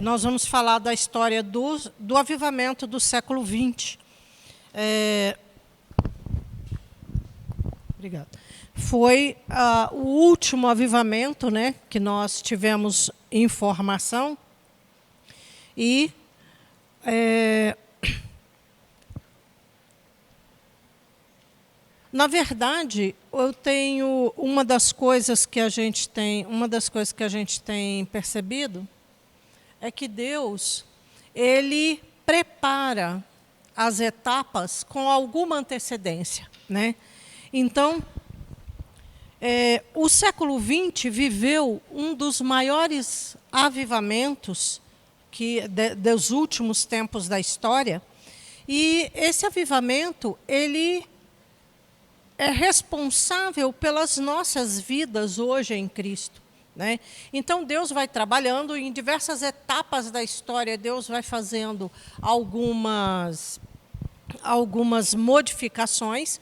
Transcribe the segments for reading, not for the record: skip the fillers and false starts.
nós vamos falar da história do avivamento do século XX. Obrigada. Foi o último avivamento, né, que nós tivemos informação. E na verdade, eu tenho uma das coisas que a gente tem percebido é que Deus, ele prepara as etapas com alguma antecedência, né? Então, o século XX viveu um dos maiores avivamentos dos últimos tempos da história, e esse avivamento, ele é responsável pelas nossas vidas hoje em Cristo, né? Então, Deus vai trabalhando em diversas etapas da história, Deus vai fazendo algumas modificações.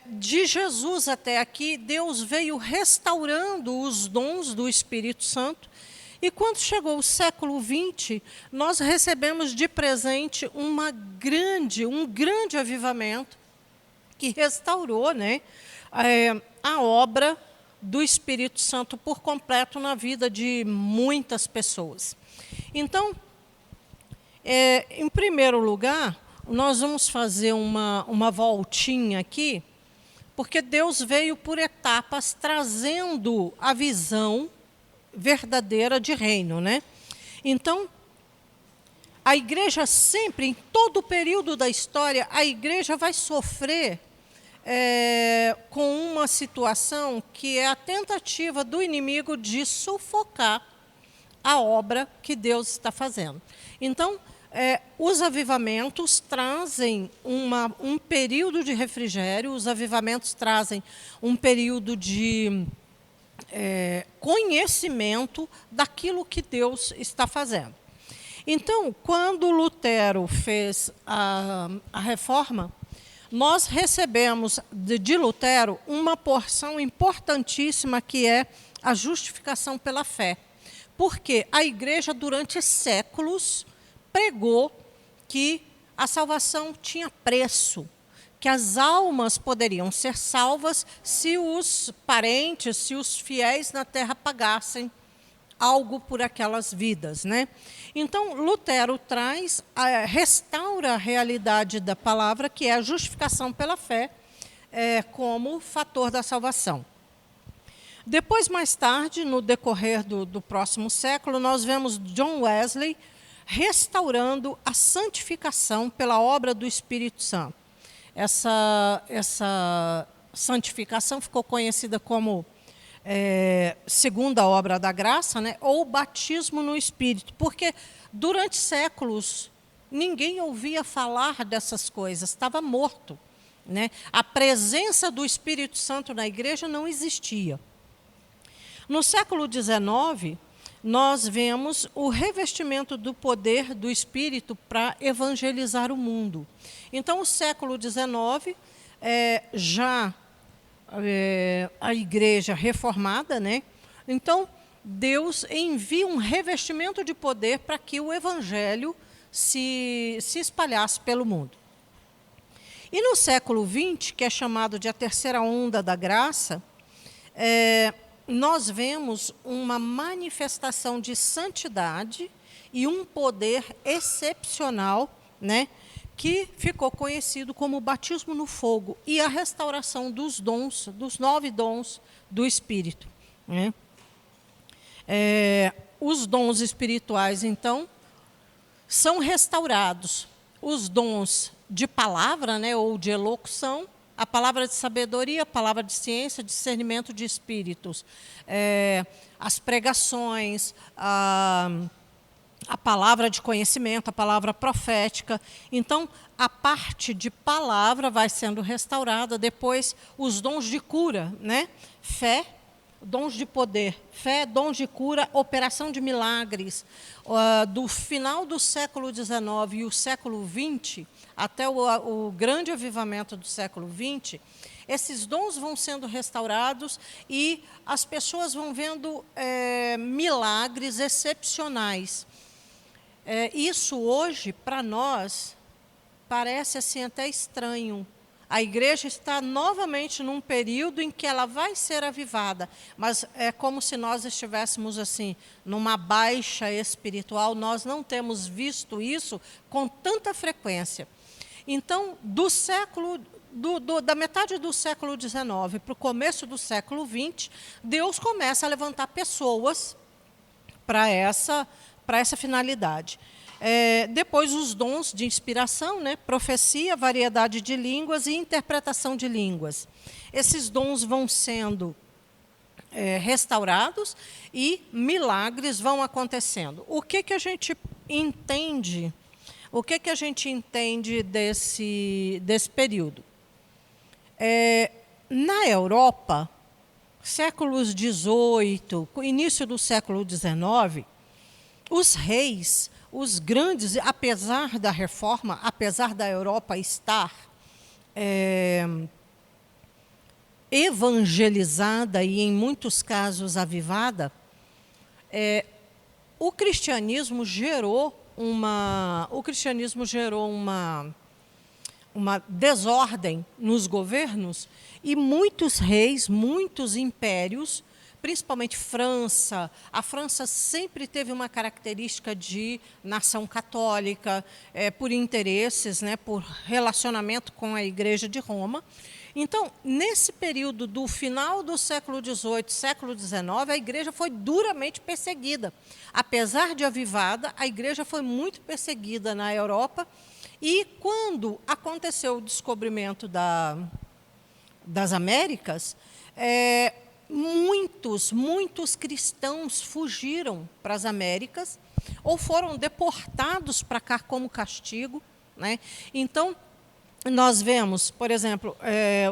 De Jesus até aqui, Deus veio restaurando os dons do Espírito Santo, e quando chegou o século XX, nós recebemos de presente um grande avivamento, que restaurou, né, a obra do Espírito Santo por completo na vida de muitas pessoas. Então, em primeiro lugar, nós vamos fazer uma voltinha aqui, porque Deus veio por etapas trazendo a visão verdadeira de reino, né? Então, a igreja sempre, em todo o período da história, a igreja vai sofrer com uma situação que é a tentativa do inimigo de sufocar a obra que Deus está fazendo. Então, os avivamentos trazem um período de refrigério, os avivamentos trazem um período de conhecimento daquilo que Deus está fazendo. Então, quando Lutero fez a reforma, nós recebemos de Lutero uma porção importantíssima, que é a justificação pela fé. Porque a igreja, durante séculos, pregou que a salvação tinha preço, que as almas poderiam ser salvas se os parentes, se os fiéis na terra pagassem algo por aquelas vidas, né? Então, Lutero restaura a realidade da palavra, que é a justificação pela fé, como fator da salvação. Depois, mais tarde, no decorrer do próximo século, nós vemos John Wesley restaurando a santificação pela obra do Espírito Santo. Essa santificação ficou conhecida como segunda obra da graça, né, ou batismo no Espírito, porque durante séculos ninguém ouvia falar dessas coisas, estava morto, né? A presença do Espírito Santo na igreja não existia. No século XIX, nós vemos o revestimento do poder do Espírito para evangelizar o mundo. Então, o século XIX, a igreja reformada, né? Então, Deus envia um revestimento de poder para que o evangelho se espalhasse pelo mundo. E no século XX, que é chamado de a terceira onda da graça, nós vemos uma manifestação de santidade e um poder excepcional, né, que ficou conhecido como o batismo no fogo e a restauração dos dons, dos 9 dons do Espírito, né? Os dons espirituais, então, são restaurados. Os dons de palavra, né, ou de elocução, a palavra de sabedoria, a palavra de ciência, discernimento de espíritos, as pregações, a palavra de conhecimento, a palavra profética. Então, a parte de palavra vai sendo restaurada. Depois, os dons de cura, né? Fé, dons de poder, fé, dons de cura, operação de milagres. Do final do século XIX e o século XX, até o grande avivamento do século XX, esses dons vão sendo restaurados e as pessoas vão vendo milagres excepcionais. Isso hoje, para nós, parece assim até estranho. A igreja está novamente num período em que ela vai ser avivada, mas é como se nós estivéssemos assim, numa baixa espiritual. Nós não temos visto isso com tanta frequência. Então, da metade do século XIX para o começo do século XX, Deus começa a levantar pessoas para essa finalidade. Depois, os dons de inspiração, né? Profecia, variedade de línguas e interpretação de línguas. Esses dons vão sendo restaurados e milagres vão acontecendo. O que a gente entende? O que a gente entende desse período? Na Europa, séculos XVIII, início do século XIX, os reis, os grandes, apesar da reforma, apesar da Europa estar evangelizada e, em muitos casos, avivada, o cristianismo gerou uma desordem nos governos e muitos reis, muitos impérios, principalmente França. A França sempre teve uma característica de nação católica, por interesses, né, por relacionamento com a Igreja de Roma. Então, nesse período do final do século XVIII, século XIX, a igreja foi duramente perseguida. Apesar de avivada, a igreja foi muito perseguida na Europa. E quando aconteceu o descobrimento das Américas, muitos cristãos fugiram para as Américas ou foram deportados para cá como castigo, né? Então, nós vemos, por exemplo,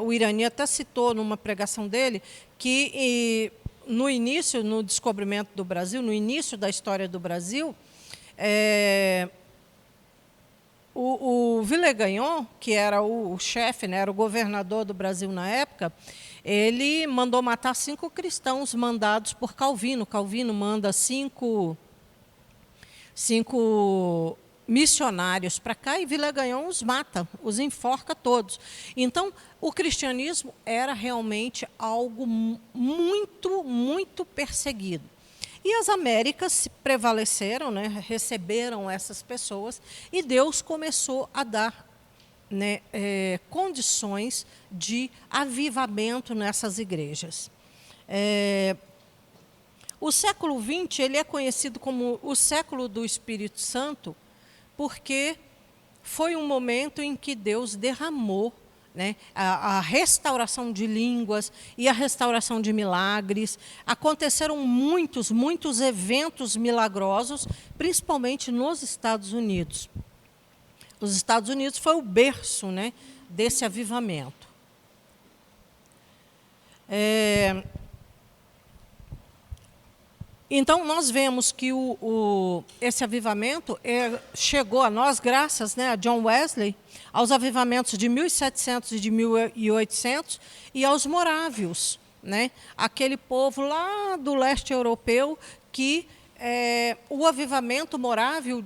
o Irani até citou numa pregação dele que no descobrimento do Brasil, no início da história do Brasil, o Villegagnon, que era o chefe, né, era o governador do Brasil na época, ele mandou matar 5 cristãos mandados por Calvino. Calvino manda 5 missionários para cá e Villegagnon os mata, os enforca todos. Então, o cristianismo era realmente algo muito, muito perseguido. E as Américas prevaleceram, né, receberam essas pessoas e Deus começou a dar, né, condições de avivamento nessas igrejas. O século XX ele é conhecido como o século do Espírito Santo, porque foi um momento em que Deus derramou, né, a restauração de línguas e a restauração de milagres. Aconteceram muitos eventos milagrosos, principalmente nos Estados Unidos. Os Estados Unidos foi o berço, né, desse avivamento. Então, nós vemos que esse avivamento chegou a nós graças, né, a John Wesley, aos avivamentos de 1700 e de 1800 e aos morávios, né, aquele povo lá do leste europeu que o avivamento morávio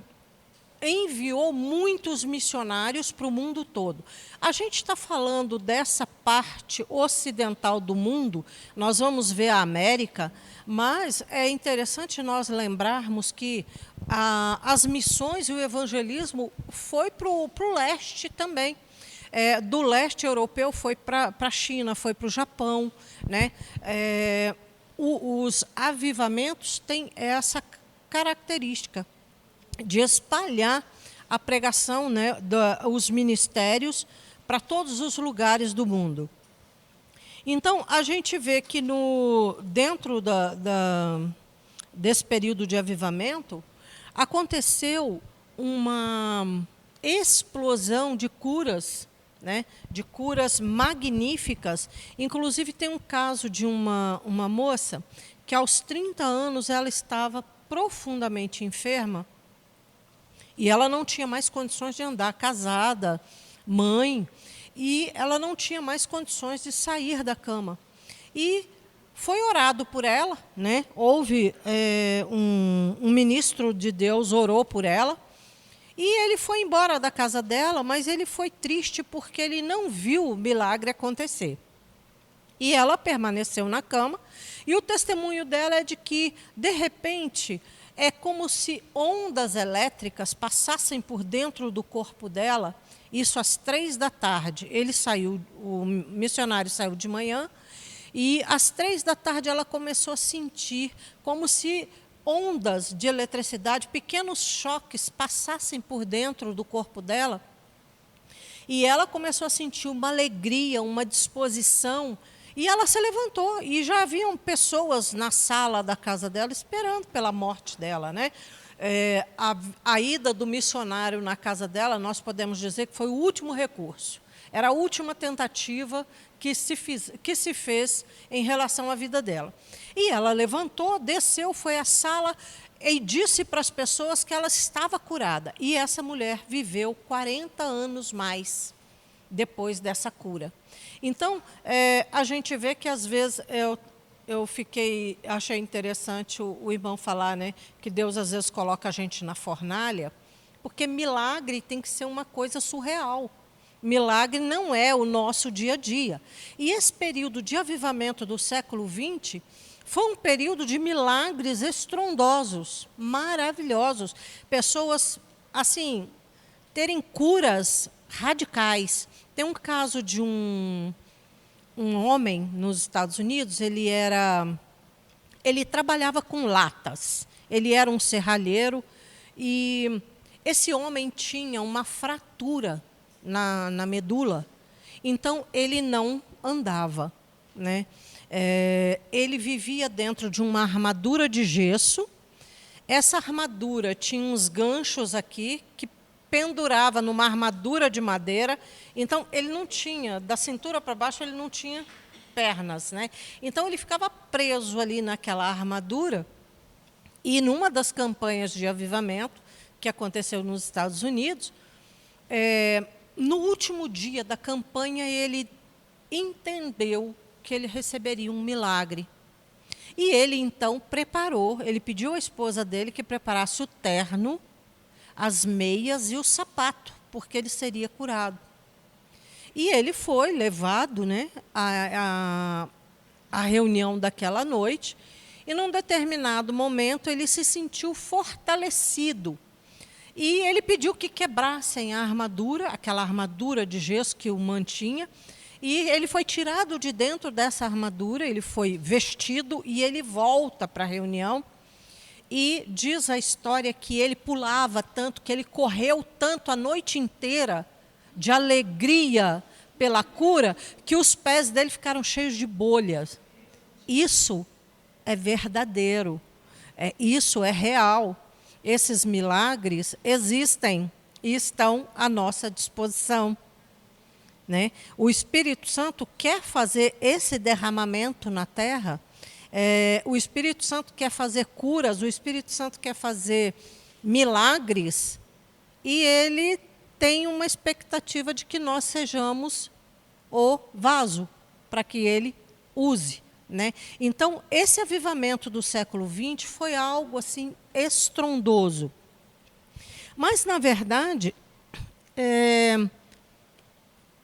enviou muitos missionários para o mundo todo. A gente está falando dessa parte ocidental do mundo, nós vamos ver a América, mas é interessante nós lembrarmos que as missões e o evangelismo foi para o leste também. Do leste europeu foi para a China, foi para o Japão, né? Os avivamentos têm essa característica de espalhar a pregação, né, os ministérios para todos os lugares do mundo. Então, a gente vê que dentro desse período de avivamento, aconteceu uma explosão de curas né, de curas magníficas. Inclusive, tem um caso de uma moça que, aos 30 anos, ela estava profundamente enferma e ela não tinha mais condições de andar, casada, mãe, e ela não tinha mais condições de sair da cama. E foi orado por ela, né? Houve um ministro de Deus orou por ela, e ele foi embora da casa dela, mas ele foi triste porque ele não viu o milagre acontecer. E ela permaneceu na cama, e o testemunho dela é de que, de repente, é como se ondas elétricas passassem por dentro do corpo dela, isso às 3 da tarde. Ele saiu, o missionário saiu de manhã, e às 3 da tarde ela começou a sentir como se ondas de eletricidade, pequenos choques passassem por dentro do corpo dela. E ela começou a sentir uma alegria, uma disposição. E ela se levantou. E já haviam pessoas na sala da casa dela esperando pela morte dela, né? A ida do missionário na casa dela, nós podemos dizer que foi o último recurso. Era a última tentativa que se fez em relação à vida dela. E ela levantou, desceu, foi à sala e disse para as pessoas que ela estava curada. E essa mulher viveu 40 anos mais depois dessa cura. Então, a gente vê que, às vezes, achei interessante o irmão falar, né, que Deus, às vezes, coloca a gente na fornalha, porque milagre tem que ser uma coisa surreal. Milagre não é o nosso dia a dia. E esse período de avivamento do século XX foi um período de milagres estrondosos, maravilhosos. Pessoas, assim, terem curas radicais. Tem um caso de um homem nos Estados Unidos, ele trabalhava com latas. Ele era um serralheiro e esse homem tinha uma fratura na medula, então ele não andava, né? Ele vivia dentro de uma armadura de gesso. Essa armadura tinha uns ganchos aqui que pendurava numa armadura de madeira. Então ele não tinha, da cintura para baixo, ele não tinha pernas, né? Então ele ficava preso ali naquela armadura. E numa das campanhas de avivamento que aconteceu nos Estados Unidos, no último dia da campanha, ele entendeu que ele receberia um milagre. E ele, então, ele pediu à esposa dele que preparasse o terno, as meias e o sapato, porque ele seria curado. E ele foi levado, né, à reunião daquela noite, e num determinado momento ele se sentiu fortalecido. E ele pediu que quebrassem a armadura, aquela armadura de gesso que o mantinha, e ele foi tirado de dentro dessa armadura, ele foi vestido e ele volta para a reunião. E diz a história que ele pulava tanto, que ele correu tanto a noite inteira de alegria pela cura, que os pés dele ficaram cheios de bolhas. Isso é verdadeiro, isso é real. Esses milagres existem e estão à nossa disposição, né? O Espírito Santo quer fazer esse derramamento na terra. O Espírito Santo quer fazer curas, o Espírito Santo quer fazer milagres, e ele tem uma expectativa de que nós sejamos o vaso para que ele use, né? Então, esse avivamento do século XX foi algo assim estrondoso. Mas, na verdade,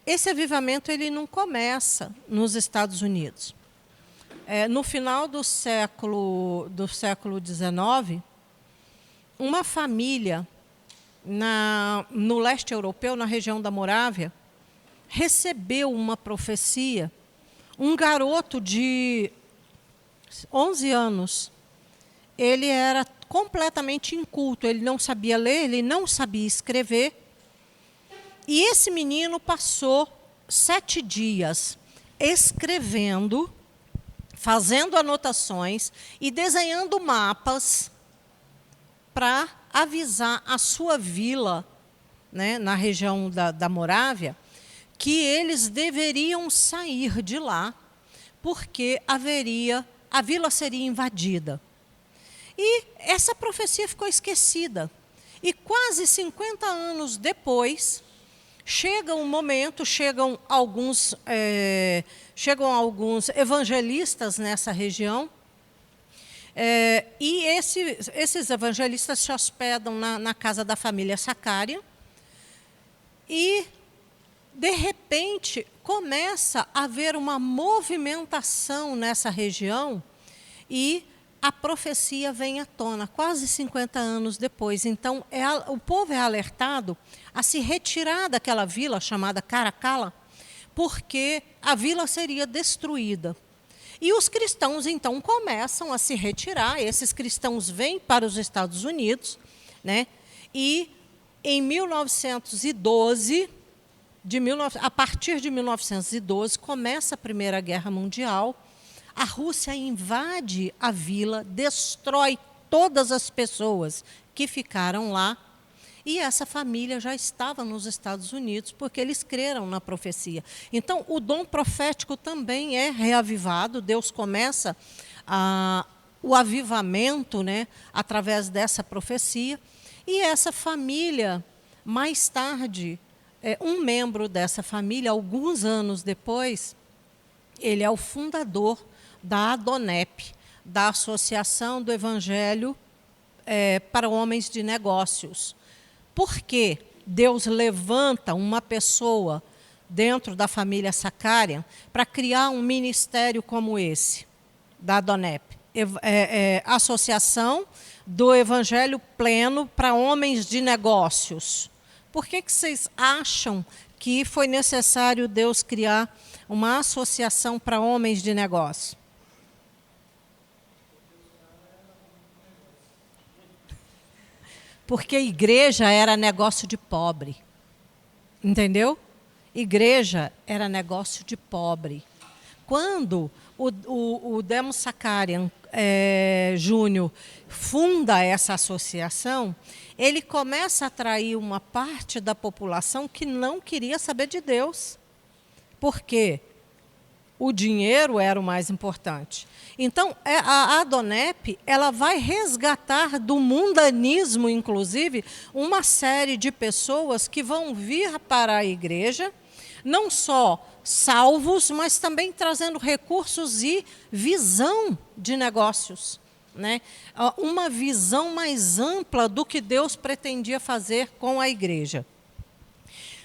esse avivamento ele não começa nos Estados Unidos. No final do século XIX, uma família no leste europeu, na região da Morávia, recebeu uma profecia. Um garoto de 11 anos, ele era completamente inculto, ele não sabia ler, ele não sabia escrever. E esse menino passou 7 dias escrevendo, fazendo anotações e desenhando mapas para avisar a sua vila, né, na região da Morávia, que eles deveriam sair de lá, porque a vila seria invadida. E essa profecia ficou esquecida. E quase 50 anos depois, chega um momento, chegam alguns evangelistas nessa região, e esses evangelistas se hospedam na casa da família Sacária, e, de repente, começa a haver uma movimentação nessa região, e a profecia vem à tona, quase 50 anos depois. Então, o povo é alertado a se retirar daquela vila chamada Caracalla, porque a vila seria destruída. E os cristãos, então, começam a se retirar. Esses cristãos vêm para os Estados Unidos, né? E em 1912, a partir de 1912, começa a Primeira Guerra Mundial. A Rússia invade a vila, destrói todas as pessoas que ficaram lá. E essa família já estava nos Estados Unidos, porque eles creram na profecia. Então, o dom profético também é reavivado. Deus começa o avivamento, né, através dessa profecia. E essa família, mais tarde, um membro dessa família, alguns anos depois, ele é o fundador da ADONEP, da Associação do Evangelho para Homens de Negócios. Por que Deus levanta uma pessoa dentro da família Sacária para criar um ministério como esse, da ADONEP? Associação do Evangelho Pleno para Homens de Negócios. Por que vocês acham que foi necessário Deus criar uma associação para homens de negócio? Porque igreja era negócio de pobre. Entendeu? Igreja era negócio de pobre. Quando o Demos Sacarian Júnior funda essa associação, ele começa a atrair uma parte da população que não queria saber de Deus. Por quê? O dinheiro era o mais importante. Então, a ADONEP, ela vai resgatar do mundanismo, inclusive, uma série de pessoas que vão vir para a igreja, não só salvos, mas também trazendo recursos e visão de negócios, né? Uma visão mais ampla do que Deus pretendia fazer com a igreja.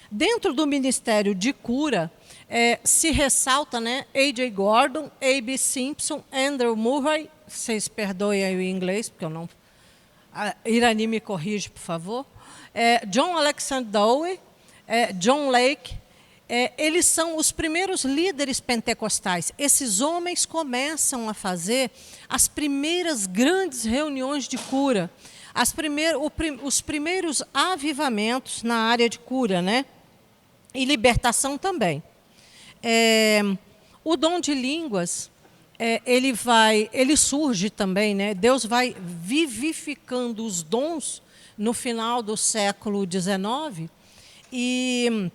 Dentro do ministério de cura, se ressalta, né, A.J. Gordon, A.B. Simpson, Andrew Murray, vocês perdoem aí o inglês, porque eu não... Irani me corrige, por favor. John Alexander Dowie, John Lake, eles são os primeiros líderes pentecostais. Esses homens começam a fazer as primeiras grandes reuniões de cura, os primeiros avivamentos na área de cura, né? E libertação também. O dom de línguas, ele surge também, né? Deus vai vivificando os dons no final do século XIX, e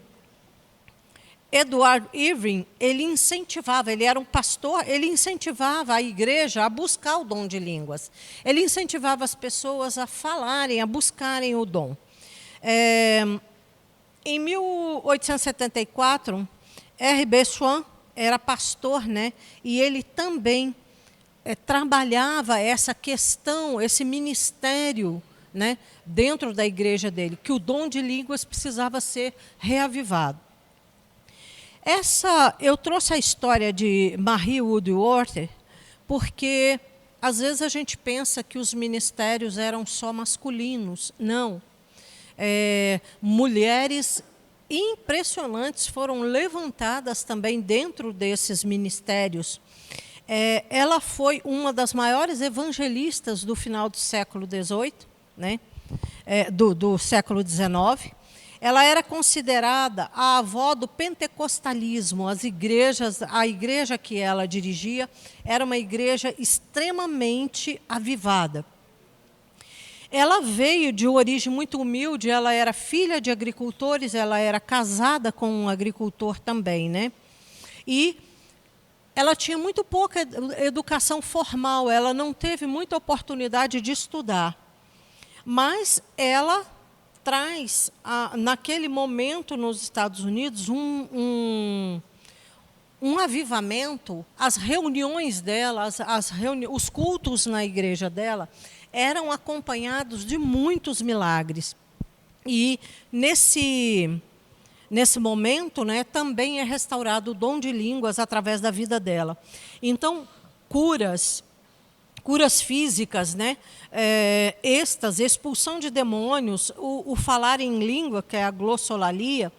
Edward Irving, ele era um pastor, ele incentivava a igreja a buscar o dom de línguas. Ele incentivava as pessoas a falarem, a buscarem o dom. Em 1874, R.B. Swan era pastor, né? E ele também trabalhava essa questão, esse ministério, né, dentro da igreja dele, que o dom de línguas precisava ser reavivado. Eu trouxe a história de Marie Woodworth, porque às vezes a gente pensa que os ministérios eram só masculinos. Não. Mulheres impressionantes foram levantadas também dentro desses ministérios. Ela foi uma das maiores evangelistas do final do século XVIII, né? Do século XIX. Ela era considerada a avó do pentecostalismo. A igreja que ela dirigia era uma igreja extremamente avivada. ela veio de uma origem muito humilde, ela era filha de agricultores, ela era casada com um agricultor também, né? E ela tinha muito pouca educação formal, ela não teve muita oportunidade de estudar. Mas ela traz, naquele momento nos Estados Unidos, um avivamento. As reuniões dela, os cultos na igreja dela, eram acompanhados de muitos milagres. E nesse momento, né, também é restaurado o dom de línguas através da vida dela. Então, curas físicas, né, êxtase, expulsão de demônios, o falar em língua, que é a glossolalia,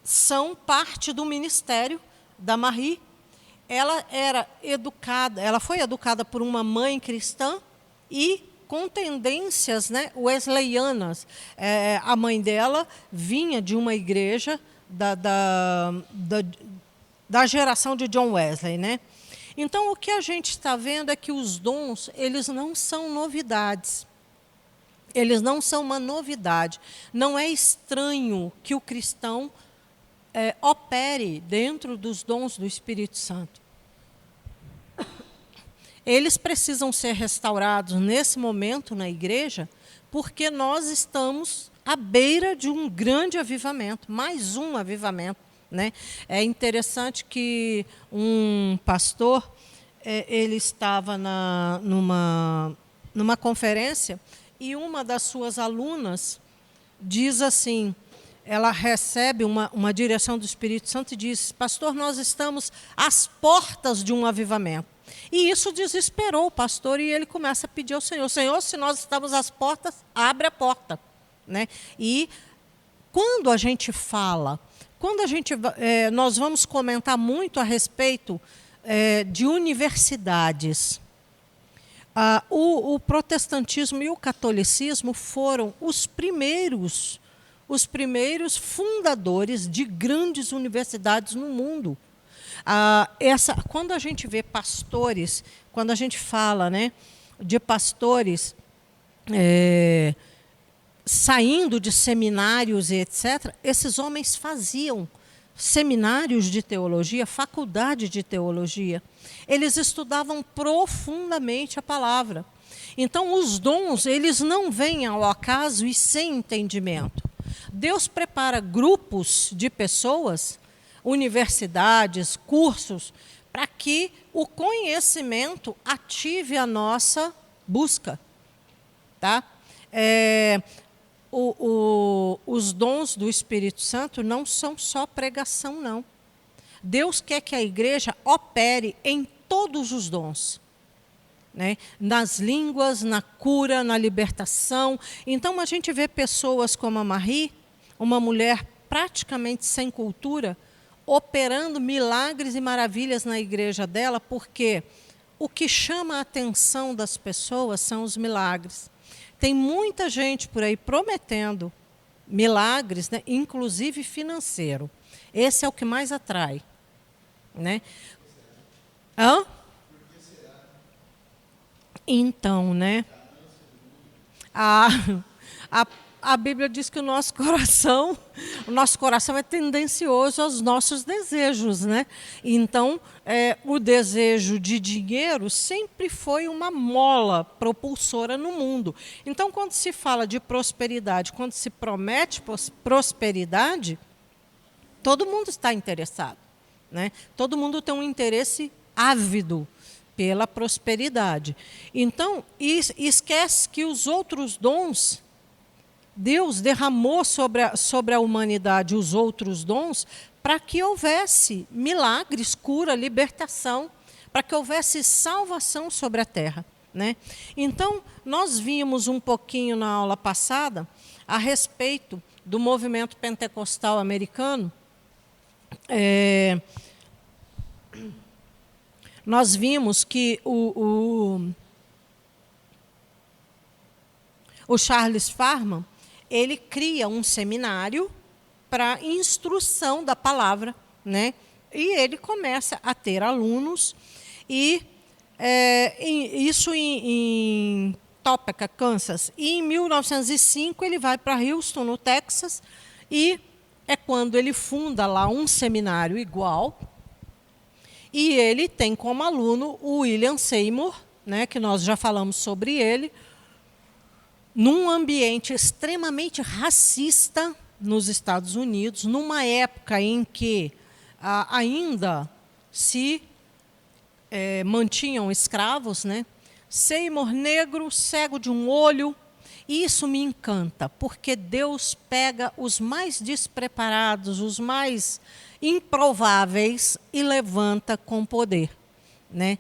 são parte do ministério da Marie. Ela foi educada por uma mãe cristã e com tendências, né, wesleyanas. A mãe dela vinha de uma igreja da geração de John Wesley, né? Então, o que a gente está vendo é que os dons, eles não são novidades. Eles não são uma novidade. Não é estranho que o cristão opere dentro dos dons do Espírito Santo. Eles precisam ser restaurados nesse momento na igreja, porque nós estamos à beira de um grande avivamento, mais um avivamento, né? É interessante que um pastor, ele estava numa conferência e uma das suas alunas diz assim, ela recebe uma direção do Espírito Santo e diz: pastor, nós estamos às portas de um avivamento. E isso desesperou o pastor e ele começa a pedir ao Senhor: Senhor, se nós estamos às portas, abre a porta, né? E quando a gente fala, nós vamos comentar muito a respeito de universidades. O protestantismo e o catolicismo foram os primeiros fundadores de grandes universidades no mundo. Quando a gente vê pastores, quando a gente fala, né, de pastores saindo de seminários e etc., esses homens faziam seminários de teologia, faculdade de teologia. Eles estudavam profundamente a palavra. Então, os dons, eles não vêm ao acaso e sem entendimento. Deus prepara grupos de pessoas, universidades, cursos, para que o conhecimento ative a nossa busca. Tá? Os dons do Espírito Santo não são só pregação, não. Deus quer que a igreja opere em todos os dons, né? Nas línguas, na cura, na libertação. Então, a gente vê pessoas como a Marie, uma mulher praticamente sem cultura, operando milagres e maravilhas na igreja dela, porque o que chama a atenção das pessoas são os milagres. Tem muita gente por aí prometendo milagres, né, inclusive financeiro. Esse é o que mais atrai, né? Então, né? A Bíblia diz que o nosso coração é tendencioso aos nossos desejos, né? Então, o desejo de dinheiro sempre foi uma mola propulsora no mundo. Então, quando se fala de prosperidade, quando se promete prosperidade, todo mundo está interessado, né? Todo mundo tem um interesse ávido pela prosperidade. Então, esquece que os outros dons, Deus derramou sobre a humanidade os outros dons para que houvesse milagres, cura, libertação, para que houvesse salvação sobre a terra, né? Então, nós vimos um pouquinho na aula passada a respeito do movimento pentecostal americano. Nós vimos que o Charles Farman, ele cria um seminário para instrução da palavra, né? E ele começa a ter alunos, e isso em Topeka, Kansas. E em 1905 ele vai para Houston, no Texas, e é quando ele funda lá um seminário igual. E ele tem como aluno o William Seymour, né, que nós já falamos sobre ele, num ambiente extremamente racista nos Estados Unidos, numa época em que ainda se mantinham escravos, né? Seymour negro, cego de um olho. E isso me encanta, porque Deus pega os mais despreparados, os mais improváveis e levanta com poder, né?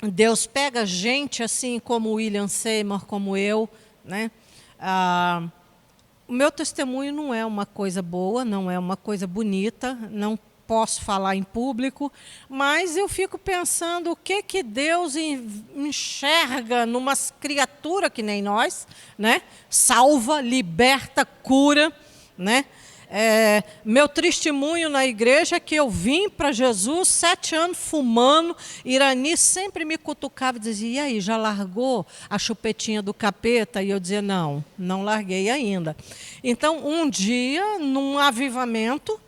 Deus pega gente assim como William Seymour, como eu, né? O meu testemunho não é uma coisa boa, não é uma coisa bonita, não posso falar em público, mas eu fico pensando o que Deus enxerga numa criatura que nem nós, né? Salva, liberta, cura, né? Meu testemunho na igreja é que eu vim para Jesus 7 anos fumando. Irani sempre me cutucava e dizia: e aí, já largou a chupetinha do capeta? E eu dizia: não, não larguei ainda. Então, um dia, num avivamento,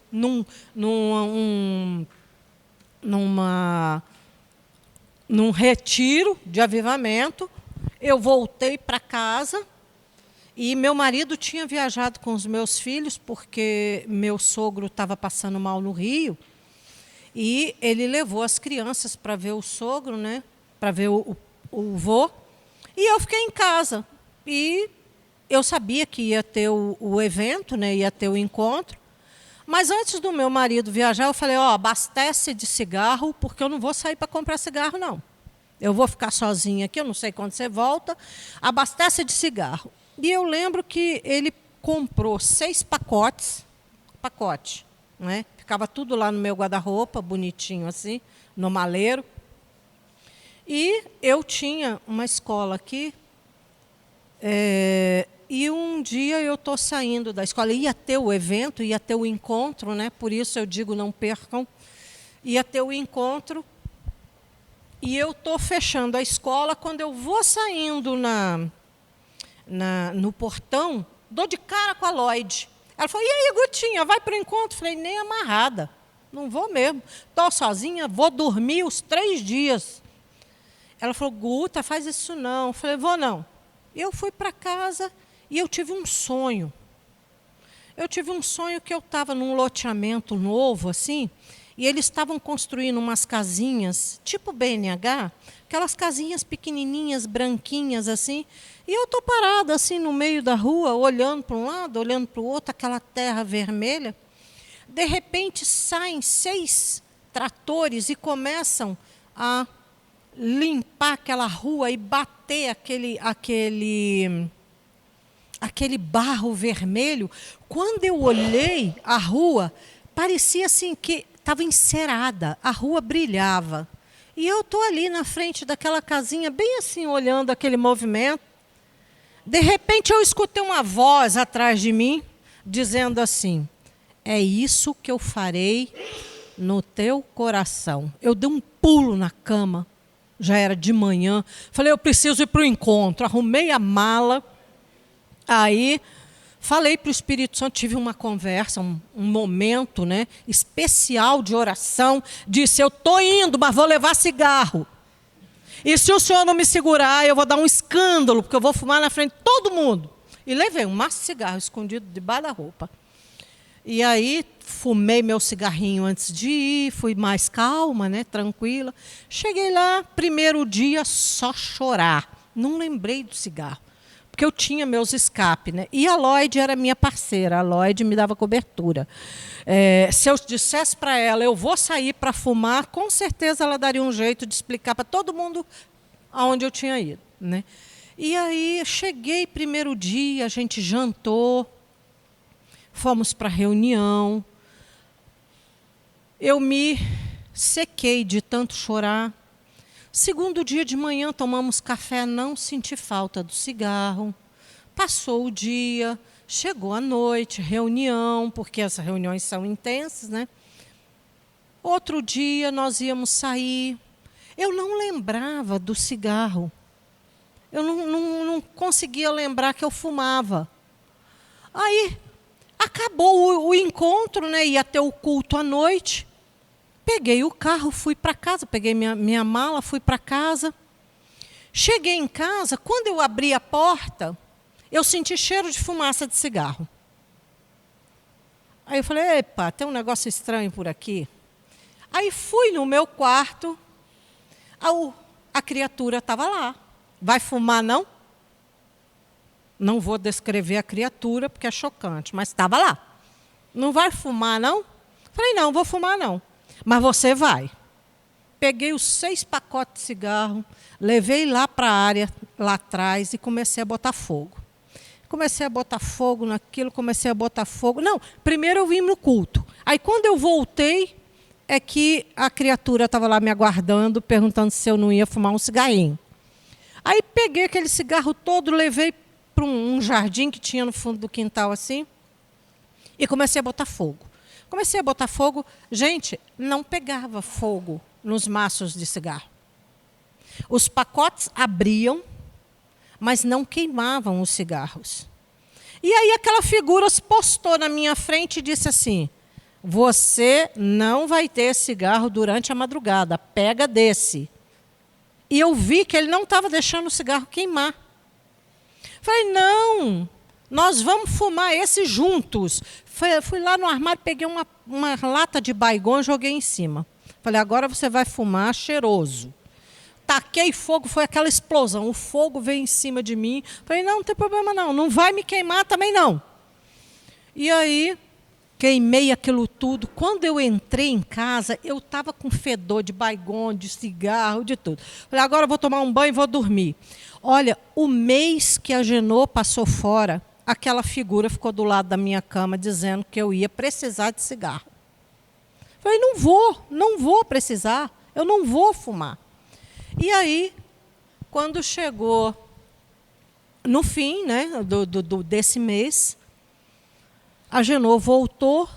num retiro de avivamento, eu voltei para casa. E meu marido tinha viajado com os meus filhos, porque meu sogro estava passando mal no Rio, e ele levou as crianças para ver o sogro, né, para ver o vô, e eu fiquei em casa. E eu sabia que ia ter o evento, né, ia ter o encontro, mas antes do meu marido viajar, eu falei: abastece de cigarro, porque eu não vou sair para comprar cigarro, não. Eu vou ficar sozinha aqui, eu não sei quando você volta, abastece de cigarro. E eu lembro que ele comprou 6 pacotes, né? Ficava tudo lá no meu guarda-roupa, bonitinho assim, no maleiro. E eu tinha uma escola aqui, e um dia eu estou saindo da escola, ia ter o evento, ia ter o encontro, né? Por isso eu digo, não percam, ia ter o encontro, e eu estou fechando a escola. Quando eu vou saindo no portão, dou de cara com a Lloyd. Ela falou: e aí, Gutinha, vai para o encontro? Falei: nem amarrada, não vou mesmo. Estou sozinha, vou dormir os 3 dias. Ela falou: Guta, faz isso não. Eu falei: vou não. Eu fui para casa e eu tive um sonho. Eu tive um sonho que eu estava num loteamento novo, assim, e eles estavam construindo umas casinhas, tipo BNH, aquelas casinhas pequenininhas, branquinhas, assim, e eu estou parada, assim, no meio da rua, olhando para um lado, olhando para o outro, aquela terra vermelha. De repente, saem 6 tratores e começam a limpar aquela rua e bater aquele barro vermelho. Quando eu olhei a rua, parecia assim que estava encerada, a rua brilhava. E eu estou ali na frente daquela casinha, bem assim, olhando aquele movimento. De repente, eu escutei uma voz atrás de mim, dizendo assim: é isso que eu farei no teu coração. Eu dei um pulo na cama, já era de manhã. Falei: eu preciso ir para o encontro. Arrumei a mala. Aí falei para o Espírito Santo, tive uma conversa, um momento, né, especial de oração. Disse: eu estou indo, mas vou levar cigarro. E se o senhor não me segurar, eu vou dar um escândalo, porque eu vou fumar na frente de todo mundo. E levei um maço de cigarro escondido debaixo da roupa. E aí fumei meu cigarrinho antes de ir, fui mais calma, né, tranquila. Cheguei lá, primeiro dia, só chorar. Não lembrei do cigarro, porque eu tinha meus escapes, né? E a Lloyd era minha parceira, a Lloyd me dava cobertura. Se eu dissesse para ela: eu vou sair para fumar, com certeza ela daria um jeito de explicar para todo mundo aonde eu tinha ido, né? E aí cheguei, primeiro dia, a gente jantou, fomos para a reunião. Eu me sequei de tanto chorar. Segundo dia de manhã, tomamos café, não senti falta do cigarro. Passou o dia, chegou a noite, reunião, porque as reuniões são intensas, né? Outro dia nós íamos sair. Eu não lembrava do cigarro. Eu não conseguia lembrar que eu fumava. Aí, acabou o encontro, né? Ia ter o culto à noite. Peguei o carro, fui para casa, peguei minha mala, fui para casa. Cheguei em casa, quando eu abri a porta, eu senti cheiro de fumaça de cigarro. Aí eu falei, epa, tem um negócio estranho por aqui. Aí fui no meu quarto, a criatura estava lá. Vai fumar, não? Não vou descrever a criatura, porque é chocante, mas estava lá. Não vai fumar, não? Falei, não, vou fumar, não. Mas você vai. Peguei os 6 pacotes de cigarro, levei lá para a área, lá atrás, e comecei a botar fogo. Comecei a botar fogo naquilo, comecei a botar fogo. Não, primeiro eu vim no culto. Aí, quando eu voltei, é que a criatura estava lá me aguardando, perguntando se eu não ia fumar um cigarrinho. Aí, peguei aquele cigarro todo, levei para um jardim que tinha no fundo do quintal, assim, e comecei a botar fogo. Comecei a botar fogo. Gente, não pegava fogo nos maços de cigarro. Os pacotes abriam, mas não queimavam os cigarros. E aí aquela figura se postou na minha frente e disse assim, você não vai ter cigarro durante a madrugada, pega desse. E eu vi que ele não estava deixando o cigarro queimar. Falei, não, nós vamos fumar esse juntos. Fui lá no armário, peguei uma lata de Baygon e joguei em cima. Falei, agora você vai fumar cheiroso. Taquei fogo, foi aquela explosão. O fogo veio em cima de mim. Falei, não tem problema não, não vai me queimar também não. E aí, queimei aquilo tudo. Quando eu entrei em casa, eu estava com fedor de Baygon, de cigarro, de tudo. Falei, agora eu vou tomar um banho e vou dormir. Olha, o mês que a Genô passou fora, aquela figura ficou do lado da minha cama dizendo que eu ia precisar de cigarro. Falei, não vou precisar, eu não vou fumar. E aí, quando chegou no fim, né, desse mês, a Genô voltou,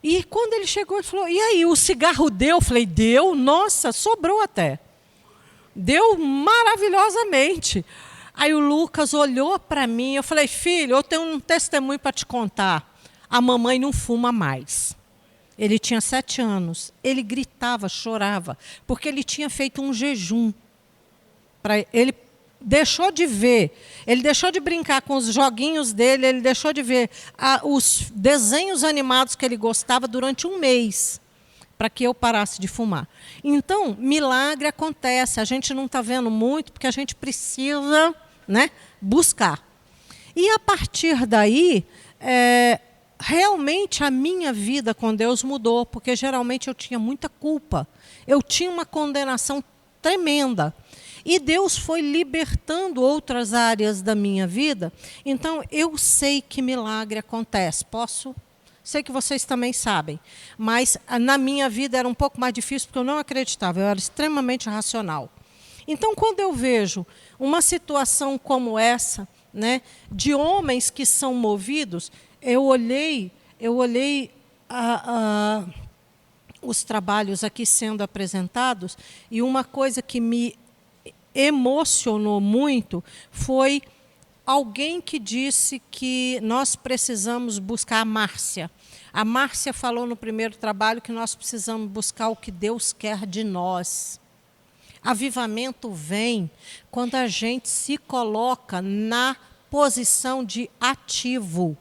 e quando ele chegou, ele falou, e aí, o cigarro deu? Eu falei, deu? Nossa, sobrou até. Deu maravilhosamente. Aí o Lucas olhou para mim, eu falei, filho, eu tenho um testemunho para te contar. A mamãe não fuma mais. Ele tinha 7 anos. Ele gritava, chorava, porque ele tinha feito um jejum. Ele deixou de ver, ele deixou de brincar com os joguinhos dele, ele deixou de ver os desenhos animados que ele gostava durante um mês, para que eu parasse de fumar. Então, milagre acontece. A gente não está vendo muito, porque a gente precisa, né, buscar. E a partir daí, realmente a minha vida com Deus mudou, porque geralmente eu tinha muita culpa. Eu tinha uma condenação tremenda. E Deus foi libertando outras áreas da minha vida. Então, eu sei que milagre acontece. Sei que vocês também sabem. Mas na minha vida era um pouco mais difícil, porque eu não acreditava. Eu era extremamente racional. Então, quando eu vejo uma situação como essa, né, de homens que são movidos, eu olhei os trabalhos aqui sendo apresentados, e uma coisa que me emocionou muito foi alguém que disse que nós precisamos buscar a Márcia. A Márcia falou no primeiro trabalho que nós precisamos buscar o que Deus quer de nós. Avivamento vem quando a gente se coloca na posição de ativo,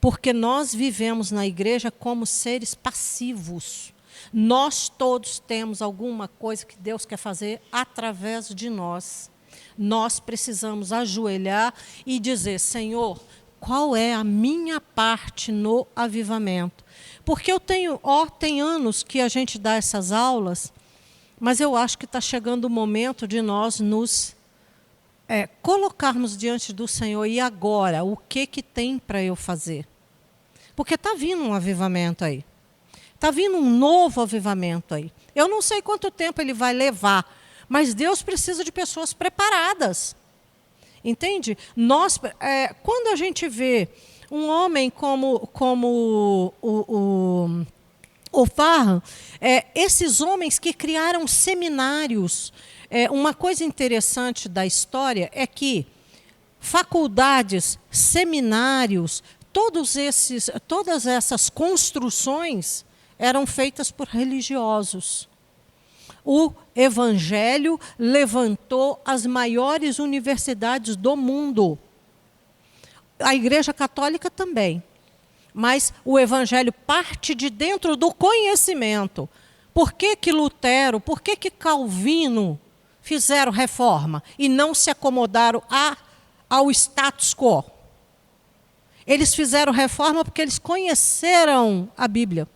porque nós vivemos na igreja como seres passivos. Nós todos temos alguma coisa que Deus quer fazer através de nós. Nós precisamos ajoelhar e dizer, Senhor, qual é a minha parte no avivamento? Porque tem anos que a gente dá essas aulas, mas eu acho que está chegando o momento de nós nos colocarmos diante do Senhor. E agora, o que tem para eu fazer? Porque está vindo um avivamento aí. Está vindo um novo avivamento aí. Eu não sei quanto tempo ele vai levar, mas Deus precisa de pessoas preparadas. Entende? Quando a gente vê um homem como o Farhan, esses homens que criaram seminários, uma coisa interessante da história é que faculdades, seminários, todas essas construções eram feitas por religiosos. O Evangelho levantou as maiores universidades do mundo. A Igreja Católica também. Mas o Evangelho parte de dentro do conhecimento. Por que Lutero, por que Calvino fizeram reforma e não se acomodaram ao status quo? Eles fizeram reforma porque eles conheceram a Bíblia.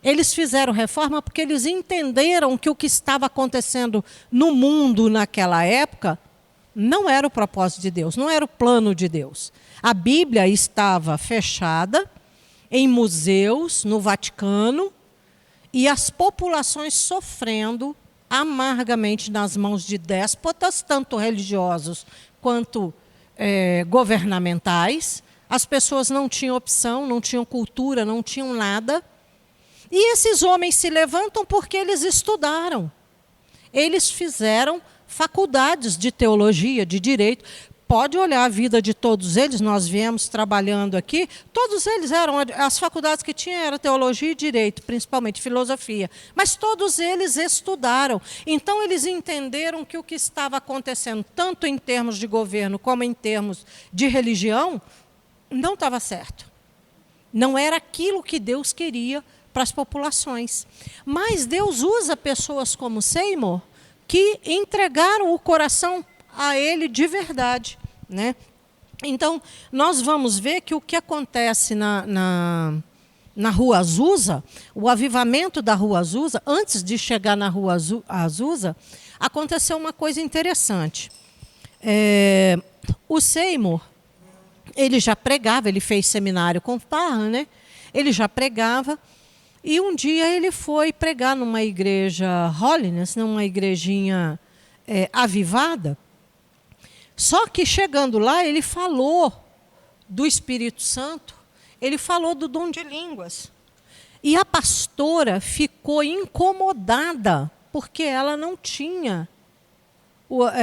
Eles fizeram reforma porque eles entenderam que o que estava acontecendo no mundo naquela época não era o propósito de Deus, não era o plano de Deus. A Bíblia estava fechada em museus, no Vaticano, e as populações sofrendo amargamente nas mãos de déspotas, tanto religiosos quanto governamentais. As pessoas não tinham opção, não tinham cultura, não tinham nada. E esses homens se levantam porque eles estudaram. Eles fizeram faculdades de teologia, de direito. Pode olhar a vida de todos eles, nós viemos trabalhando aqui, todos eles as faculdades que tinham eram teologia e direito, principalmente filosofia, mas todos eles estudaram. Então eles entenderam que o que estava acontecendo, tanto em termos de governo como em termos de religião, não estava certo. Não era aquilo que Deus queria para as populações. Mas Deus usa pessoas como Seymour que entregaram o coração a Ele de verdade, né? Então, nós vamos ver que o que acontece na Rua Azusa, o avivamento da Rua Azusa, antes de chegar na Rua Azusa, aconteceu uma coisa interessante. O Seymour, ele já pregava, ele fez seminário com Parham, né? Ele já pregava. E um dia ele foi pregar numa igreja holiness, numa igrejinha avivada. Só que chegando lá, ele falou do Espírito Santo, ele falou do dom de línguas. E a pastora ficou incomodada, porque ela não tinha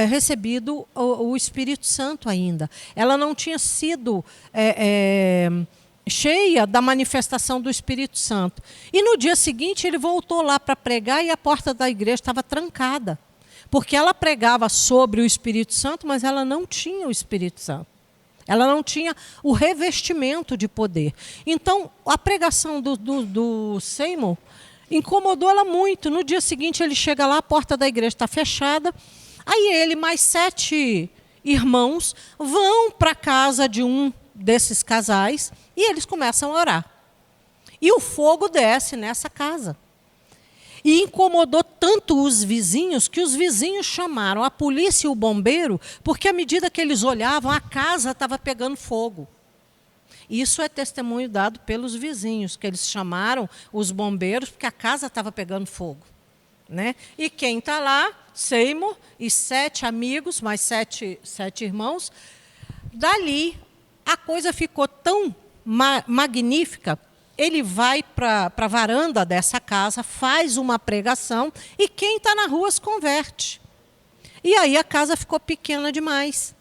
recebido o Espírito Santo ainda. Ela não tinha sido cheia da manifestação do Espírito Santo. E no dia seguinte ele voltou lá para pregar e a porta da igreja estava trancada. Porque ela pregava sobre o Espírito Santo, mas ela não tinha o Espírito Santo. Ela não tinha o revestimento de poder. Então, a pregação do Seymour incomodou ela muito. No dia seguinte ele chega lá, a porta da igreja está fechada. Aí ele, mais 7 irmãos, vão para a casa de um desses casais e eles começam a orar. E o fogo desce nessa casa. E incomodou tanto os vizinhos que os vizinhos chamaram a polícia e o bombeiro, porque à medida que eles olhavam, a casa estava pegando fogo. Isso é testemunho dado pelos vizinhos, que eles chamaram os bombeiros porque a casa estava pegando fogo, né? E quem está lá? Seymour e 7 amigos, mais 7 irmãos. Dali, a coisa ficou tão magnífica. Ele vai para a varanda dessa casa, faz uma pregação e quem está na rua se converte. E aí a casa ficou pequena demais.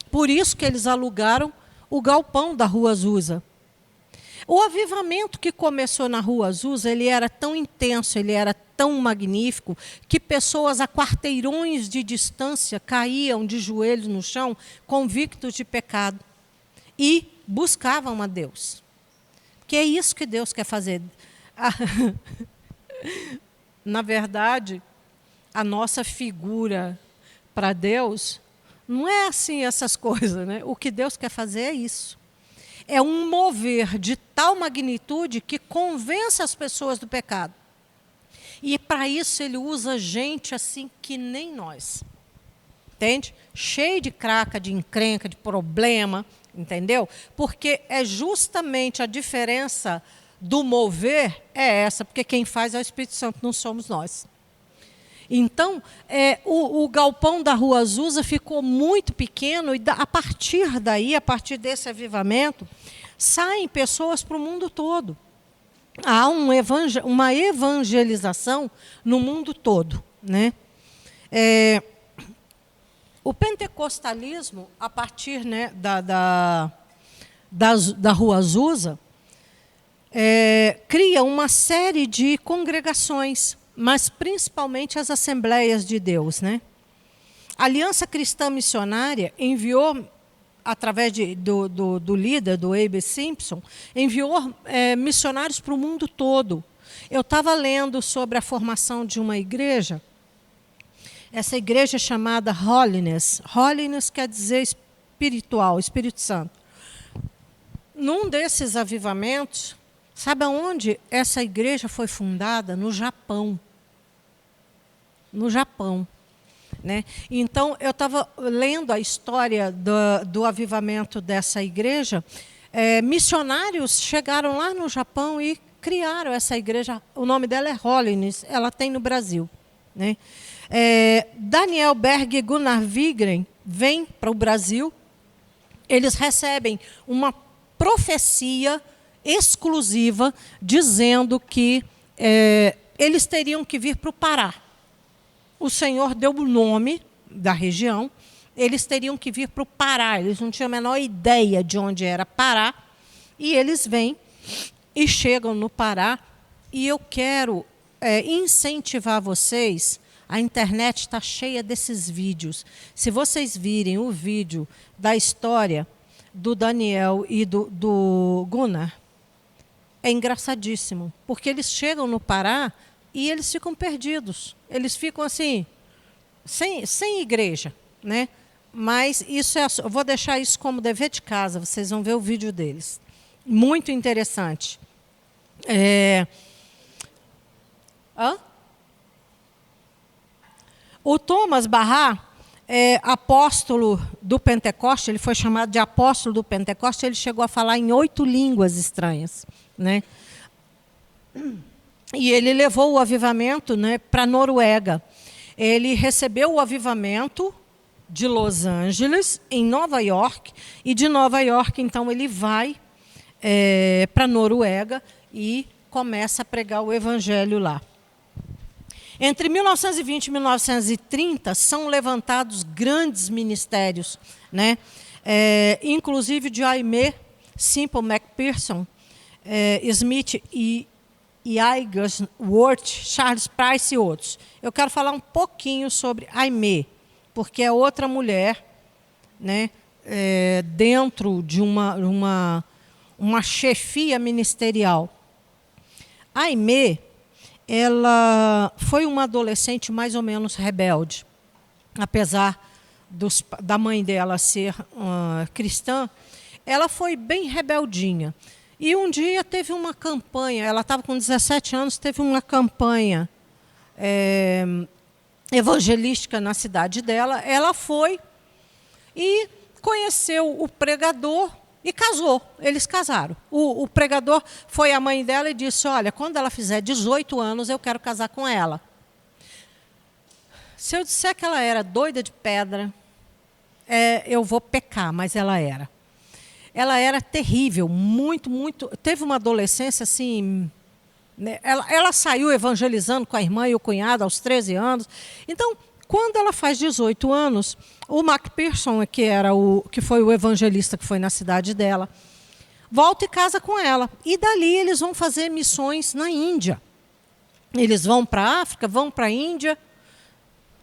Por isso que eles alugaram o galpão da Rua Azusa. O avivamento que começou na Rua Azusa, ele era tão intenso, ele era tão magnífico, que pessoas a quarteirões de distância caíam de joelhos no chão, convictos de pecado, e buscavam a Deus. Que é isso que Deus quer fazer. Na verdade, a nossa figura para Deus não é assim essas coisas, né? O que Deus quer fazer é isso. É um mover de tal magnitude que convence as pessoas do pecado. E para isso ele usa gente assim que nem nós. Entende? Cheio de craca, de encrenca, de problema. Entendeu? Porque é justamente a diferença do mover é essa, porque quem faz é o Espírito Santo, não somos nós. Então, o galpão da Rua Azusa ficou muito pequeno e a partir daí, a partir desse avivamento, saem pessoas para o mundo todo. Há uma evangelização no mundo todo, né? O pentecostalismo, a partir, né, da Rua Azusa, cria uma série de congregações, mas principalmente as Assembleias de Deus, né? A Aliança Cristã Missionária enviou, através do líder, do A.B. Simpson, enviou missionários para o mundo todo. Eu estava lendo sobre a formação de uma igreja. Essa igreja é chamada Holiness. Holiness quer dizer espiritual, Espírito Santo. Num desses avivamentos, sabe aonde essa igreja foi fundada? No Japão. No Japão. Né? Então, eu estava lendo a história do avivamento dessa igreja. Missionários chegaram lá no Japão e criaram essa igreja. O nome dela é Holiness, ela tem no Brasil. Né? Daniel Berg e Gunnar Wigren vêm para o Brasil. Eles recebem uma profecia exclusiva dizendo que eles teriam que vir para o Pará. O Senhor deu o nome da região, eles teriam que vir para o Pará. Eles não tinham a menor ideia de onde era Pará. E eles vêm e chegam no Pará. E eu quero incentivar vocês. A internet está cheia desses vídeos. Se vocês virem o vídeo da história do Daniel e do Gunnar, é engraçadíssimo. Porque eles chegam no Pará e eles ficam perdidos. Eles ficam assim, sem igreja. Né? Mas isso eu vou deixar isso como dever de casa. Vocês vão ver o vídeo deles. Muito interessante. O Thomas Barrá é apóstolo do Pentecoste, ele foi chamado de apóstolo do Pentecoste, ele chegou a falar em 8 línguas estranhas. Né? E ele levou o avivamento, né, para a Noruega. Ele recebeu o avivamento de Los Angeles, em Nova York, e de Nova York, então, ele vai para a Noruega e começa a pregar o evangelho lá. Entre 1920 e 1930, são levantados grandes ministérios, né? Inclusive de Aimee, Simple McPherson, Smith e Wigglesworth, Charles Price e outros. Eu quero falar um pouquinho sobre Aimee, porque é outra mulher, né, dentro de uma chefia ministerial. Aimee, ela foi uma adolescente mais ou menos rebelde. Apesar da mãe dela ser cristã, ela foi bem rebeldinha. E um dia teve uma campanha, ela estava com 17 anos, teve uma campanha evangelística na cidade dela. Ela foi e conheceu o pregador e casou. Eles casaram. O pregador foi a mãe dela e disse, olha, quando ela fizer 18 anos, eu quero casar com ela. Se eu disser que ela era doida de pedra, eu vou pecar, mas ela era. Ela era terrível, muito, muito... Teve uma adolescência assim... Né, ela saiu evangelizando com a irmã e o cunhado aos 13 anos. Então, quando ela faz 18 anos, o McPherson, que foi o evangelista que foi na cidade dela, volta e casa com ela. E dali eles vão fazer missões na Índia. Eles vão para a África, vão para a Índia.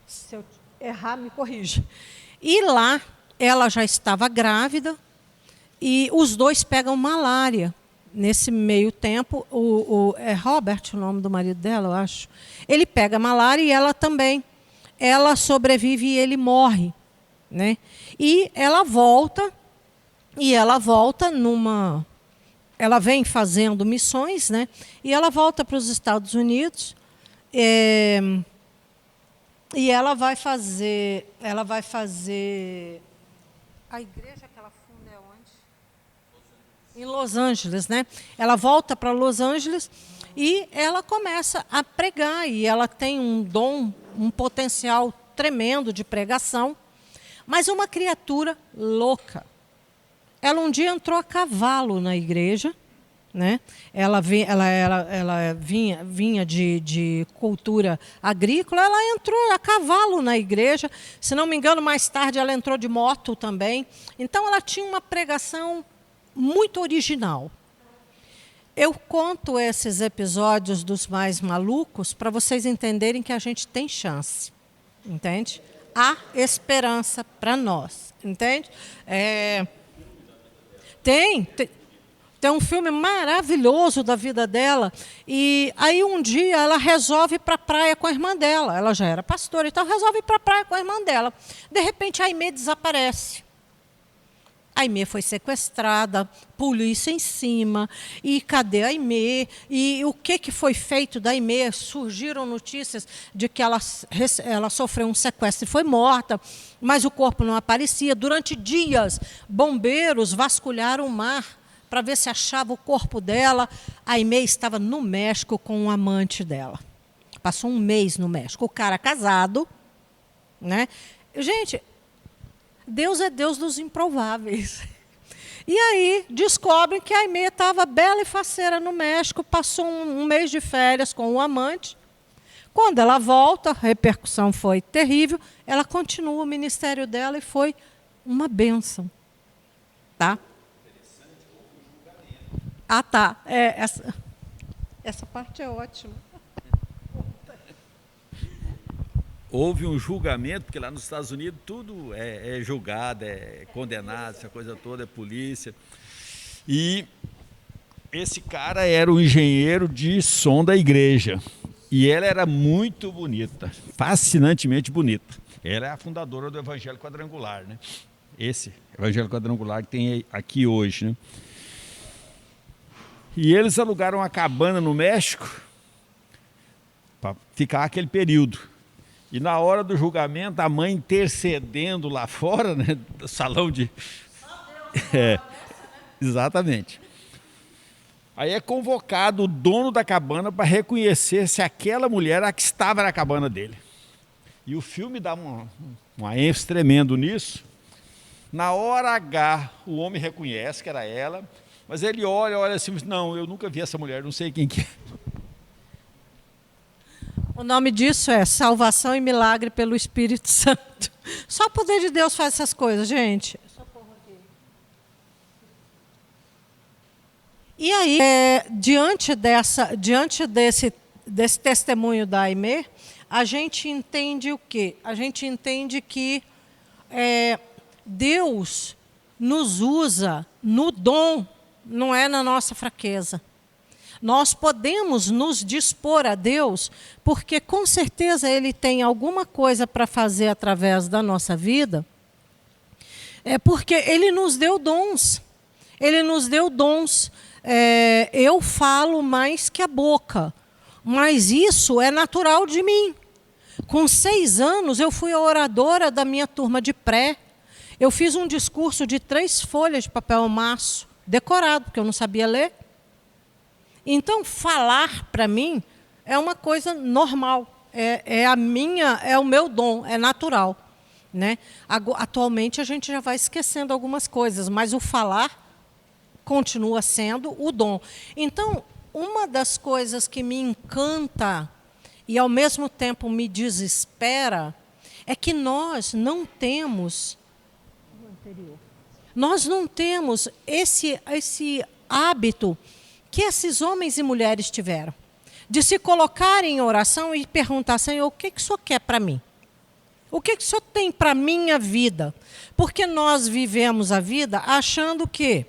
Se eu errar, me corrija. E lá, ela já estava grávida e os dois pegam malária. Nesse meio tempo, é Robert o nome do marido dela, eu acho. Ele pega malária e ela também. Ela sobrevive e ele morre. Né? E ela volta ela vem fazendo missões, né? E ela volta para os Estados Unidos e ela vai fazer a igreja que ela funda é onde? Em Los Angeles, né? Ela volta para Los Angeles e ela começa a pregar e ela tem um dom, um potencial tremendo de pregação. Mas uma criatura louca. Ela um dia entrou a cavalo na igreja né? Ela vinha de cultura agrícola, ela entrou a cavalo na igreja. Se não me engano, mais tarde ela entrou de moto também. Então, ela tinha uma pregação muito original. Eu conto esses episódios dos mais malucos para vocês entenderem que a gente tem chance, entende? Há esperança para nós, entende? Tem um filme maravilhoso da vida dela, e aí um dia ela resolve ir para a praia com a irmã dela. Ela já era pastora, então resolve ir para a praia com a irmã dela. De repente, a Aimee desaparece. A Aimee foi sequestrada, polícia em cima, e cadê a Aimee? E o que foi feito da Aimee? Surgiram notícias de que ela sofreu um sequestro e foi morta, mas o corpo não aparecia. Durante dias, bombeiros vasculharam o mar para ver se achava o corpo dela. A Aimee estava no México com um amante dela. Passou um mês no México. O cara casado, né? Gente, Deus é Deus dos improváveis. E aí descobrem que a Aimee estava bela e faceira no México, passou um mês de férias com o amante. Quando ela volta, a repercussão foi terrível, ela continua o ministério dela e foi uma bênção. Tá? Ah, tá. Essa parte é ótima. Houve um julgamento, porque lá nos Estados Unidos tudo é julgado, é condenado, essa coisa toda, é polícia. E esse cara era o engenheiro de som da igreja. E ela era muito bonita, fascinantemente bonita. Ela é a fundadora do Evangelho Quadrangular, né? Esse Evangelho Quadrangular que tem aqui hoje, né? E eles alugaram uma cabana no México para ficar aquele período. E na hora do julgamento, a mãe intercedendo lá fora, né, do salão de... Exatamente. Aí é convocado o dono da cabana para reconhecer se aquela mulher era a que estava na cabana dele. E o filme dá uma ênfase tremendo nisso. Na hora H, o homem reconhece que era ela, mas ele olha assim, não, eu nunca vi essa mulher, não sei quem que é. O nome disso é salvação e milagre pelo Espírito Santo. Só o poder de Deus faz essas coisas, gente. E aí, diante desse testemunho da Aimee, a gente entende o quê? A gente entende que Deus nos usa no dom, não é na nossa fraqueza. Nós podemos nos dispor a Deus, porque com certeza Ele tem alguma coisa para fazer através da nossa vida, porque Ele nos deu dons. Ele nos deu dons. Eu falo mais que a boca, mas isso é natural de mim. Com 6 anos, eu fui a oradora da minha turma de pré. Eu fiz um discurso de 3 folhas de papel maço, decorado, porque eu não sabia ler. Então, falar para mim é uma coisa normal, é o meu dom, é natural, né? Atualmente a gente já vai esquecendo algumas coisas, mas o falar continua sendo o dom. Então, uma das coisas que me encanta e ao mesmo tempo me desespera é que nós não temos esse hábito que esses homens e mulheres tiveram, de se colocarem em oração e perguntar, Senhor, o que o Senhor quer para mim? O que o Senhor tem para a minha vida? Porque nós vivemos a vida achando que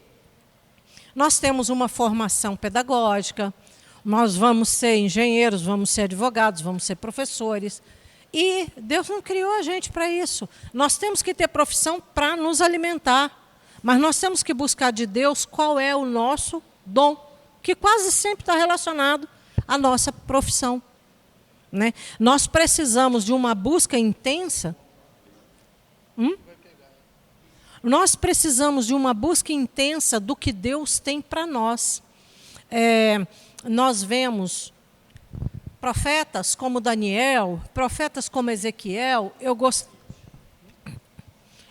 nós temos uma formação pedagógica, nós vamos ser engenheiros, vamos ser advogados, vamos ser professores, e Deus não criou a gente para isso. Nós temos que ter profissão para nos alimentar, mas nós temos que buscar de Deus qual é o nosso dom, que quase sempre está relacionado à nossa profissão, né? Nós precisamos de uma busca intensa. Nós precisamos de uma busca intensa do que Deus tem para nós. Nós vemos profetas como Daniel, profetas como Ezequiel.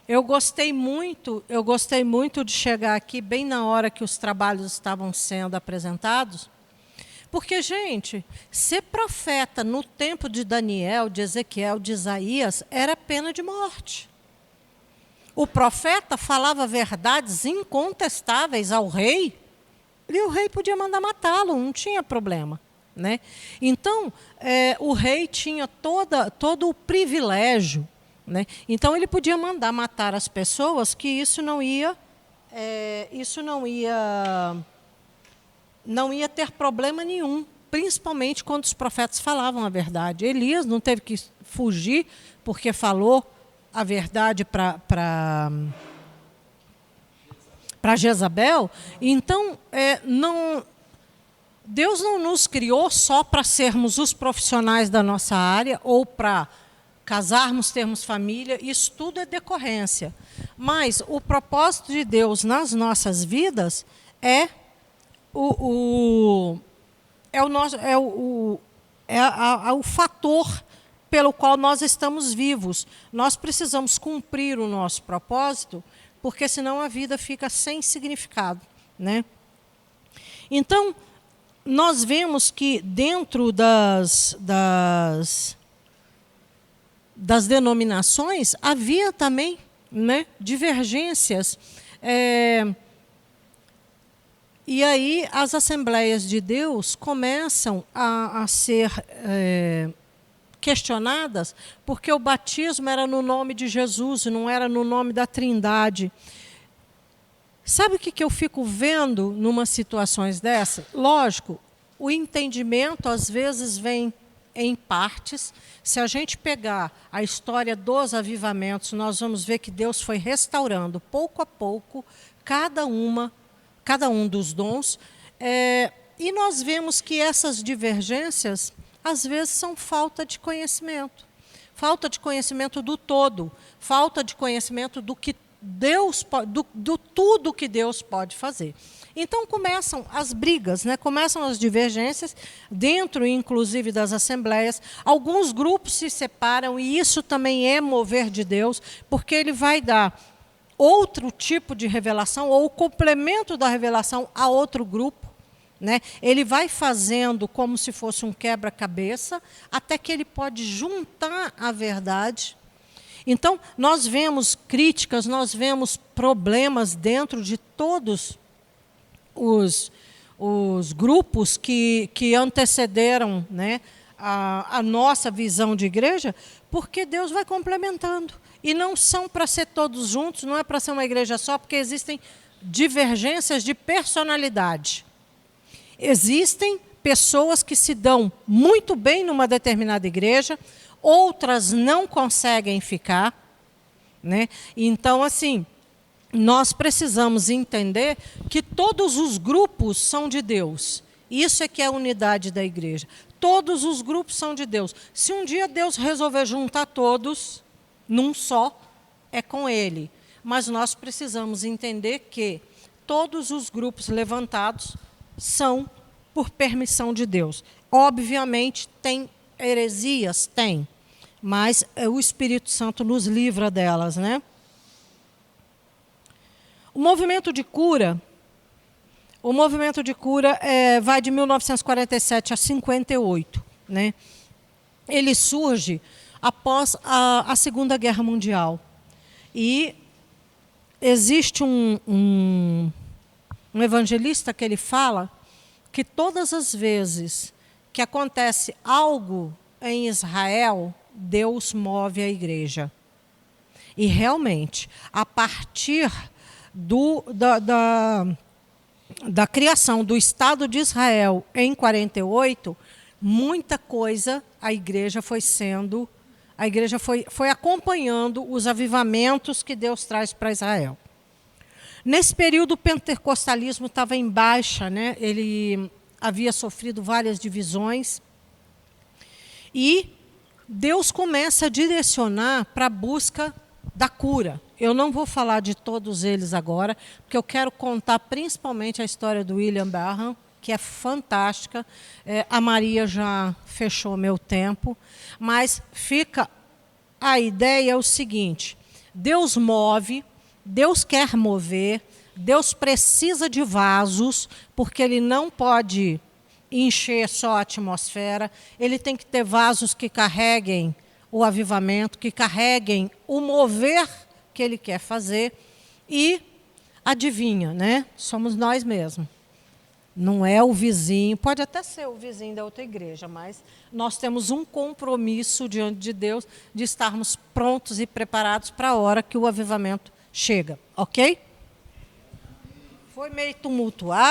Eu gostei muito de chegar aqui bem na hora que os trabalhos estavam sendo apresentados, porque, gente, ser profeta no tempo de Daniel, de Ezequiel, de Isaías, era pena de morte. O profeta falava verdades incontestáveis ao rei, e o rei podia mandar matá-lo, não tinha problema, né? Então, o rei tinha todo o privilégio, né? Então, ele podia mandar matar as pessoas, que isso não ia ter problema nenhum, principalmente quando os profetas falavam a verdade. Elias não teve que fugir porque falou a verdade para Jezabel. Então, Deus não nos criou só para sermos os profissionais da nossa área ou para casarmos, termos família. Isso tudo é decorrência. Mas o propósito de Deus nas nossas vidas é o fator pelo qual nós estamos vivos. Nós precisamos cumprir o nosso propósito, porque senão a vida fica sem significado, né? Então, nós vemos que dentro das denominações havia também, né, divergências. E aí as Assembleias de Deus começam a ser questionadas, porque o batismo era no nome de Jesus, não era no nome da Trindade. Sabe o que eu fico vendo numa situações dessas? Lógico, o entendimento às vezes vem em partes. Se a gente pegar a história dos avivamentos, nós vamos ver que Deus foi restaurando pouco a pouco cada um dos dons, e nós vemos que essas divergências, às vezes, são falta de conhecimento do todo, falta de conhecimento do que Deus do tudo que Deus pode fazer. Então começam as brigas, né? Começam as divergências dentro, inclusive, das assembleias. Alguns grupos se separam, e isso também é mover de Deus, porque Ele vai dar outro tipo de revelação, ou o complemento da revelação a outro grupo, né? Ele vai fazendo como se fosse um quebra-cabeça, até que ele pode juntar a verdade. Então, nós vemos críticas, nós vemos problemas dentro de todos os grupos que antecederam, né, a nossa visão de igreja, porque Deus vai complementando. E não são para ser todos juntos, não é para ser uma igreja só, porque existem divergências de personalidade. Existem pessoas que se dão muito bem numa determinada igreja, outras não conseguem ficar, né? Então, assim, nós precisamos entender que todos os grupos são de Deus. Isso é que é a unidade da igreja. Todos os grupos são de Deus. Se um dia Deus resolver juntar todos num só, é com Ele. Mas nós precisamos entender que todos os grupos levantados são por permissão de Deus. Obviamente, tem heresias? Tem. Mas o Espírito Santo nos livra delas, né? O movimento de cura vai de 1947 a 58, né? Ele surge após a Segunda Guerra Mundial. E existe um evangelista que ele fala que todas as vezes que acontece algo em Israel, Deus move a igreja. E realmente, a partir da criação do Estado de Israel em 48, muita coisa a igreja foi acompanhando os avivamentos que Deus traz para Israel. Nesse período, o pentecostalismo estava em baixa, né? Ele havia sofrido várias divisões. E Deus começa a direcionar para a busca da cura. Eu não vou falar de todos eles agora, porque eu quero contar principalmente a história do William Branham, que é fantástica. A Maria já fechou meu tempo, mas fica a ideia é o seguinte: Deus move, Deus quer mover, Deus precisa de vasos, porque Ele não pode encher só a atmosfera, Ele tem que ter vasos que carreguem o avivamento, que carreguem o mover que Ele quer fazer. E adivinha, né? Somos nós mesmos. Não é o vizinho, pode até ser o vizinho da outra igreja, mas nós temos um compromisso diante de Deus de estarmos prontos e preparados para a hora que o avivamento chega, ok? Foi meio tumultuado.